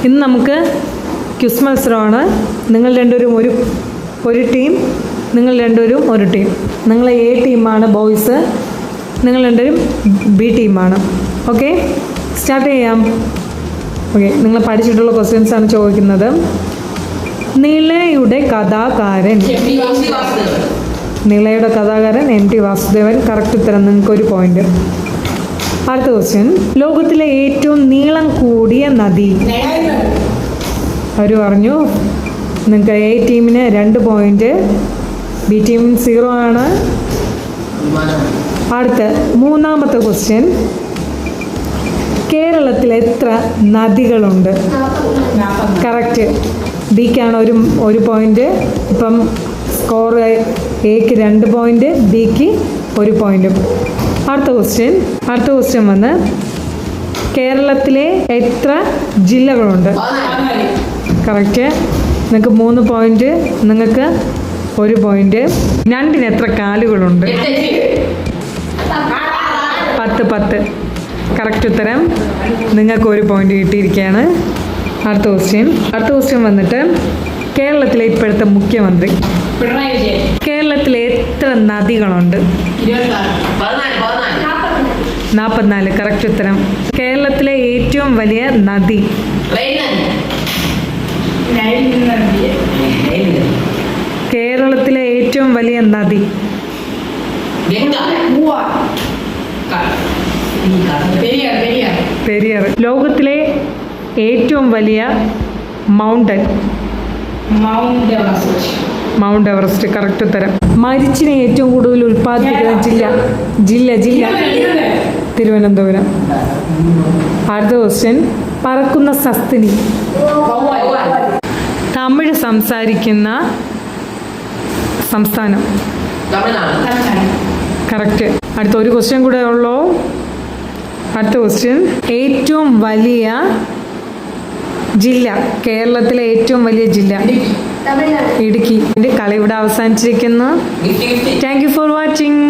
ഇന്ന് നമുക്ക് ക്വിസ് മത്സരമാണ്. നിങ്ങൾ രണ്ടുപേരും ഒരു ടീം, നിങ്ങൾ രണ്ടുപേരും ഒരു ടീം. നിങ്ങൾ എ ടീമാണ് ബോയ്സ്, നിങ്ങൾ രണ്ടുപേരും ബി ടീമാണ്. ഓക്കെ, സ്റ്റാർട്ട് ചെയ്യാം. ഓക്കെ, നിങ്ങൾ പഠിച്ചിട്ടുള്ള ക്വസ്റ്റ്യൻസ് ആണ് ചോദിക്കുന്നത്. നിളയുടെ കഥാകാരൻ എം ടി വാസുദേവൻ. കറക്റ്റ് ഉത്തരം, നിങ്ങൾക്കൊരു പോയിന്റ്. അടുത്ത ക്വസ്റ്റ്യൻ, ലോകത്തിലെ ഏറ്റവും നീളം കൂടിയ നദി. അവർ പറഞ്ഞു നിങ്ങൾക്ക് എ ടീമിന് 2 പോയിന്റ്, ബി ടീം 0 ആണ്. അടുത്ത 3-ാമത്തെ ക്വസ്റ്റ്യൻ, കേരളത്തിൽ എത്ര നദികളുണ്ട്? കറക്റ്റ്, ബിക്കാണ് ഒരു പോയിന്റ്. ഇപ്പം സ്കോർ എക്ക് 2 പോയിന്റ്, ബിക്ക് 1 പോയിന്റ്. അടുത്ത ക്വസ്റ്റ്യൻ വന്ന് കേരളത്തിലെ എത്ര ജില്ലകളുണ്ട്? കറക്റ്റ്, നിങ്ങൾക്ക് 3 പോയിന്റ്, നിങ്ങൾക്ക് 1 പോയിന്റ്. ഞണ്ടിന് എത്ര കാലുകളുണ്ട്? 10. കറക്റ്റ് ഉത്തരം, നിങ്ങൾക്ക് 1 പോയിന്റ് കിട്ടിയിരിക്കുകയാണ്. അടുത്ത ക്വസ്റ്റ്യൻ വന്നിട്ട് കേരളത്തിലെ ഇപ്പോഴത്തെ മുഖ്യമന്ത്രി. കേരളത്തിലെ എത്ര നദികളുണ്ട്? 44. കറക്റ്റ് ഉത്തരം. കേരളത്തിലെ ഏറ്റവും വലിയ നദി. കേരളത്തിലെ ഏറ്റവും വലിയ നദി പെരിയാർ. ലോകത്തിലെ ഏറ്റവും വലിയ മൗണ്ടൻ. Mount Everest. കറക്റ്റ് ഉത്തരം. മരിച്ചിനെ ഏറ്റവും കൂടുതൽ ഉൽപ്പാദിപ്പിക്കുന്ന ജില്ല തിരുവനന്തപുരം. അടുത്ത ക്വസ്റ്റ്യൻ, പറക്കുന്ന സസ്തിനി. തമിഴ് സംസാരിക്കുന്ന സംസ്ഥാനം. കറക്റ്റ്. അടുത്ത ഒരു ക്വസ്റ്റ്യൻ കൂടെ ഉള്ളൂ. അടുത്ത ക്വസ്റ്റ്യൻ, ഏറ്റവും വലിയ ജില്ല. കേരളത്തിലെ ഏറ്റവും വലിയ ജില്ല ഇടുക്കി. കളി ഇവിടെ അവസാനിച്ചിരിക്കുന്നു. Thank you for watching.